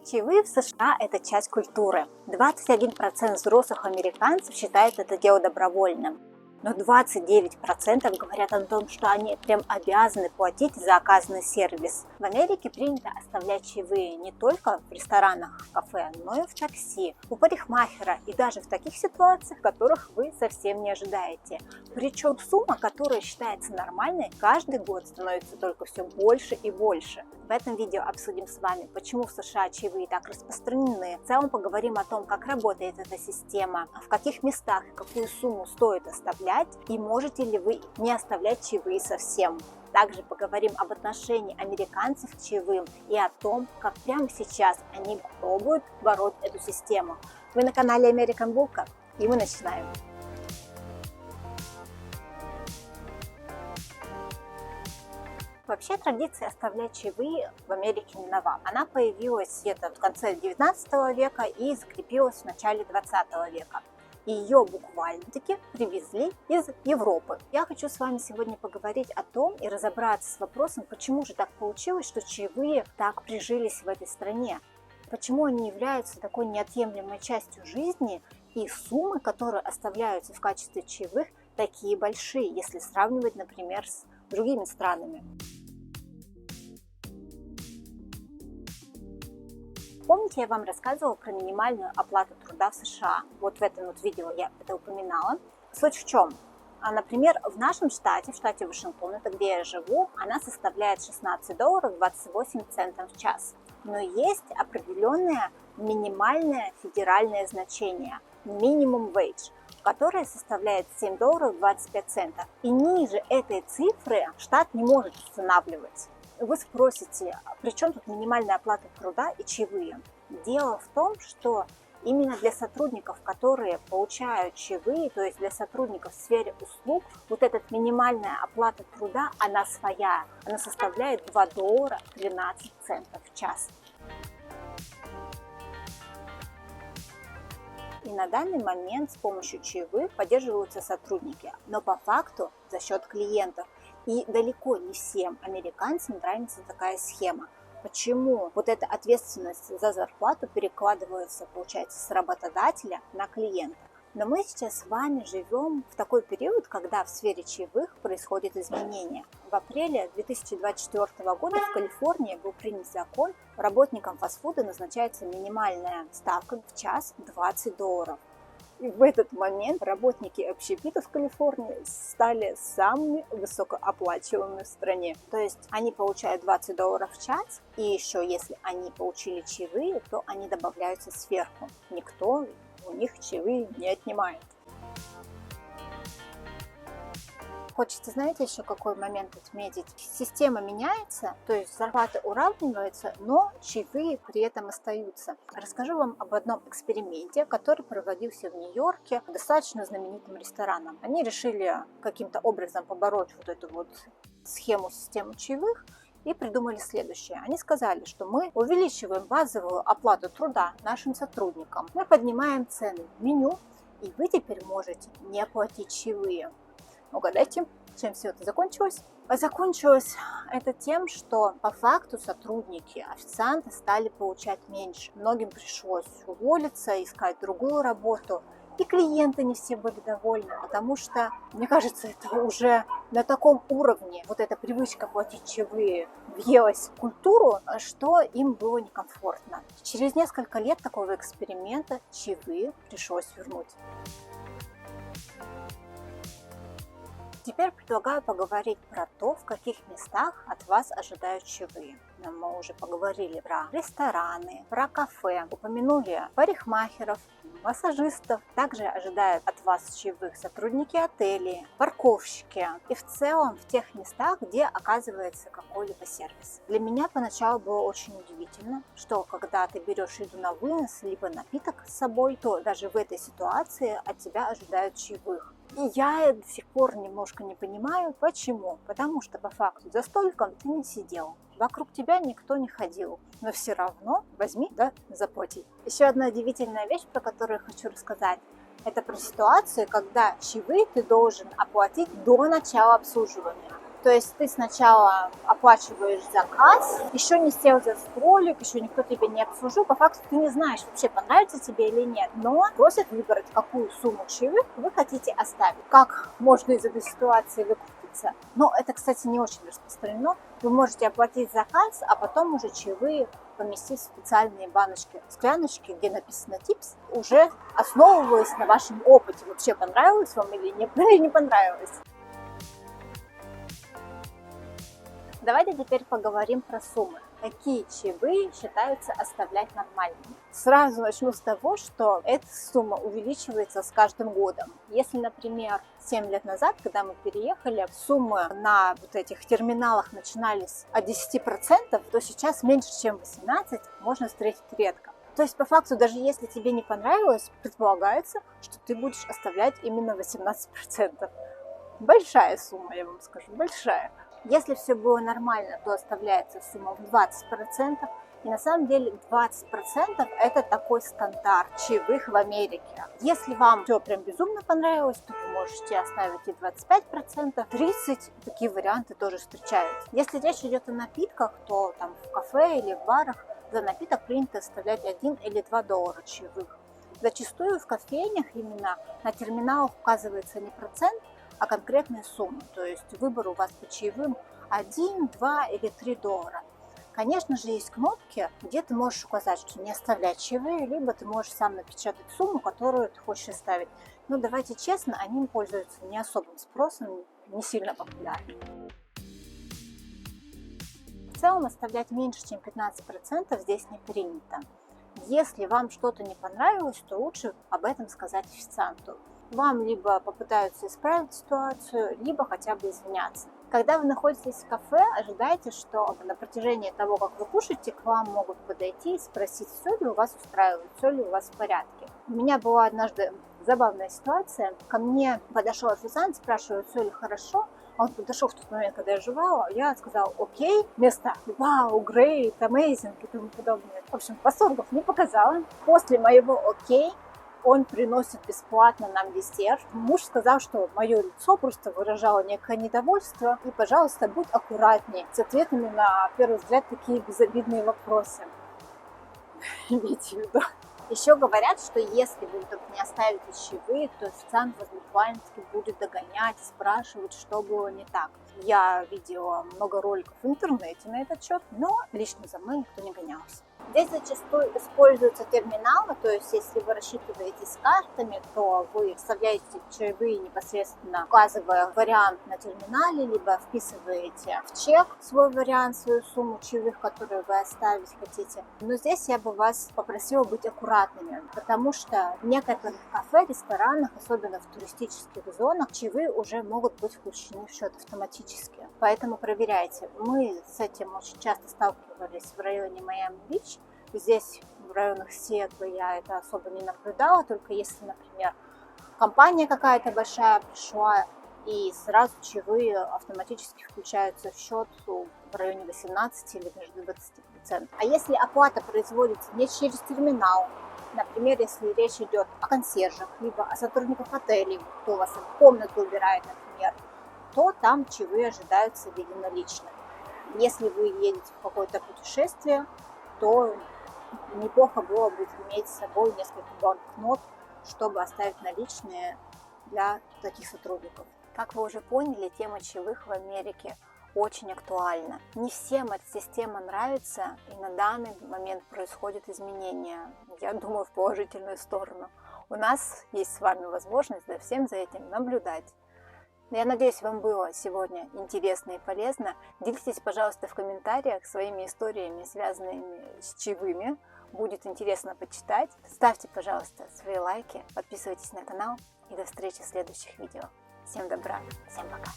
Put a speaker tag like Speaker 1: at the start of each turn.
Speaker 1: Чаевые в США – это часть культуры. 21% взрослых американцев считают это дело добровольным. Но 29% говорят о том, что они прям обязаны платить за оказанный сервис. В Америке принято оставлять чаевые не только в ресторанах, в кафе, но и в такси, у парикмахера и даже в таких ситуациях, которых вы совсем не ожидаете. Причем сумма, которая считается нормальной, каждый год становится только все больше и больше. В этом видео обсудим с вами, почему в США чаевые так распространены. В целом поговорим о том, как работает эта система, в каких местах и какую сумму стоит оставлять, и можете ли вы не оставлять чаевые совсем. Также поговорим об отношении американцев к чаевым и о том, как прямо сейчас они пробуют бороть эту систему. Вы на канале American Bulka, и мы начинаем. Вообще традиция оставлять чаевые в Америке не нова. Она появилась где-то в конце 19 века и закрепилась в начале 20 века. И ее буквально-таки привезли из Европы. Я хочу с вами сегодня поговорить о том и разобраться с вопросом, почему же так получилось, что чаевые так прижились в этой стране. Почему они являются такой неотъемлемой частью жизни, и суммы, которые оставляются в качестве чаевых, такие большие, если сравнивать, например, с другими странами. Помните, я вам рассказывала про минимальную оплату труда в США? Вот в этом вот видео я это упоминала. Суть в чем? Например, в нашем штате, в штате Вашингтон, это где я живу, она составляет $16 28 центов в час. Но есть определенное минимальное федеральное значение, minimum wage, которое составляет $7 25 центов. И ниже этой цифры штат не может устанавливать. Вы спросите, при чем тут минимальная оплата труда и чаевые? Дело в том, что именно для сотрудников, которые получают чаевые, то есть для сотрудников в сфере услуг, вот эта минимальная оплата труда, она своя. Она составляет $2 13 центов в час. И на данный момент с помощью чаевых поддерживаются сотрудники, но по факту за счет клиентов. И далеко не всем американцам нравится такая схема. Почему вот эта ответственность за зарплату перекладывается, получается, с работодателя на клиента? Но мы сейчас с вами живем в такой период, когда в сфере чаевых происходят изменения. В апреле 2024 года в Калифорнии был принят закон, работникам фастфуда назначается минимальная ставка в час $20. И в этот момент работники общепита в Калифорнии стали самыми высокооплачиваемыми в стране. То есть они получают $20 в час, и еще если они получили чаевые, то они добавляются сверху. Никто у них чаевые не отнимает. Хочется, знаете, еще какой момент отметить? Система меняется, то есть зарплаты уравниваются, но чаевые при этом остаются. Расскажу вам об одном эксперименте, который проводился в Нью-Йорке достаточно знаменитым рестораном. Они решили каким-то образом побороть вот эту вот систему чаевых и придумали следующее. Они сказали, что мы увеличиваем базовую оплату труда нашим сотрудникам, мы поднимаем цены в меню, и вы теперь можете не платить чаевые. Угадайте, чем все это закончилось? Закончилось это тем, что по факту сотрудники, официанты стали получать меньше. Многим пришлось уволиться, искать другую работу. И клиенты не все были довольны, потому что, мне кажется, это уже на таком уровне, вот эта привычка платить чаевые въелась в культуру, что им было некомфортно. Через несколько лет такого эксперимента чаевые пришлось вернуть. Теперь предлагаю поговорить про то, в каких местах от вас ожидают чаевые. Мы уже поговорили про рестораны, про кафе, упомянули парикмахеров, массажистов. Также ожидают от вас чаевых сотрудники отелей, парковщики и в целом в тех местах, где оказывается какой-либо сервис. Для меня поначалу было очень удивительно, что когда ты берешь еду на вынос, либо напиток с собой, то даже в этой ситуации от тебя ожидают чаевых. И я до сих пор немножко не понимаю, почему. Потому что по факту за столиком ты не сидел, вокруг тебя никто не ходил, но все равно возьми да заплати. Еще одна удивительная вещь, про которую я хочу рассказать, это про ситуацию, когда чаевые ты должен оплатить до начала обслуживания. То есть ты сначала оплачиваешь заказ, еще не сел за столик, еще никто тебя не обслужил. По факту ты не знаешь, вообще понравится тебе или нет. Но просят выбрать, какую сумму чаевых вы хотите оставить. Как можно из этой ситуации выкрутиться? Но это, кстати, не очень распространено. Вы можете оплатить заказ, а потом уже чаевые поместить в специальные баночки, скляночки, где написано tips, уже основываясь на вашем опыте. Вообще понравилось вам или не понравилось? Давайте теперь поговорим про суммы. Какие чаевые считаются оставлять нормальными? Сразу начну с того, что эта сумма увеличивается с каждым годом. Если, например, 7 лет назад, когда мы переехали, суммы на вот этих терминалах начинались от 10%, то сейчас меньше, чем 18% можно встретить редко. То есть, по факту, даже если тебе не понравилось, предполагается, что ты будешь оставлять именно 18%. Большая сумма, я вам скажу, большая. Если все было нормально, то оставляется сумма в 20%. И на самом деле 20% это такой стандарт чаевых в Америке. Если вам все прям безумно понравилось, то вы можете оставить и 25%, 30%. Такие варианты тоже встречаются. Если речь идет о напитках, то там в кафе или в барах за напиток принято оставлять $1 или $2 чаевых. Зачастую в кофейнях именно на терминалах указывается не процент, а конкретные суммы. То есть выбор у вас по чаевым 1, 2 или $3. Конечно же, есть кнопки, где ты можешь указать, что не оставлять чаевые, либо ты можешь сам напечатать сумму, которую ты хочешь оставить. Но давайте честно, они пользуются не особым спросом, не сильно популярны. В целом оставлять меньше, чем 15% здесь не принято. Если вам что-то не понравилось, то лучше об этом сказать официанту. Вам либо попытаются исправить ситуацию, либо хотя бы извиняться. Когда вы находитесь в кафе, ожидайте, что на протяжении того, как вы кушаете, к вам могут подойти и спросить, все ли у вас устраивает, все ли у вас в порядке. У меня была однажды забавная ситуация. Ко мне подошел официант, спрашивает, все ли хорошо. Он подошел в тот момент, когда я жевала, я сказала, окей, вместо вау, great, amazing и тому подобное. В общем, восторгов не показала. После моего окей, он приносит бесплатно нам десерт. Муж сказал, что мое лицо просто выражало некое недовольство. И, пожалуйста, будь аккуратнее с ответами на первый взгляд такие безобидные вопросы. Имейте в виду. Еще говорят, что если вы вдруг не оставите чаевые, то официант вас буквально-таки будет догонять, спрашивать, что было не так. Я видела много роликов в интернете на этот счет, но лично за мной никто не гонялся. Здесь зачастую используются терминалы, то есть если вы рассчитываетесь картами, то вы вставляете чаевые непосредственно, указывая вариант на терминале, либо вписываете в чек свой вариант, свою сумму чаевых, которую вы оставить хотите. Но здесь я бы вас попросила быть аккуратными, потому что в некоторых кафе, ресторанах, особенно в туристических зонах, чаевые уже могут быть включены в счет автоматически. Поэтому проверяйте. Мы с этим очень часто сталкивались в районе Майами-Бич. Здесь, в районах Сиэтла, я это особо не наблюдала, только если, например, компания какая-то большая пришла, и сразу чаевые автоматически включаются в счет в районе 18 или даже 20%. А если оплата производится не через терминал, например, если речь идет о консьержах, либо о сотрудниках отелей, кто у вас комнату убирает, например, то там чаевые ожидаются в виде наличных. Если вы едете в какое-то путешествие, то неплохо было бы иметь с собой несколько банкнот, чтобы оставить наличные для таких сотрудников. Как вы уже поняли, тема чаевых в Америке очень актуальна. Не всем эта система нравится, и на данный момент происходят изменения, я думаю, в положительную сторону. У нас есть с вами возможность за всем за этим наблюдать. Я надеюсь, вам было сегодня интересно и полезно. Делитесь, пожалуйста, в комментариях своими историями, связанными с чаевыми. Будет интересно почитать. Ставьте, пожалуйста, свои лайки, подписывайтесь на канал и до встречи в следующих видео. Всем добра, всем пока!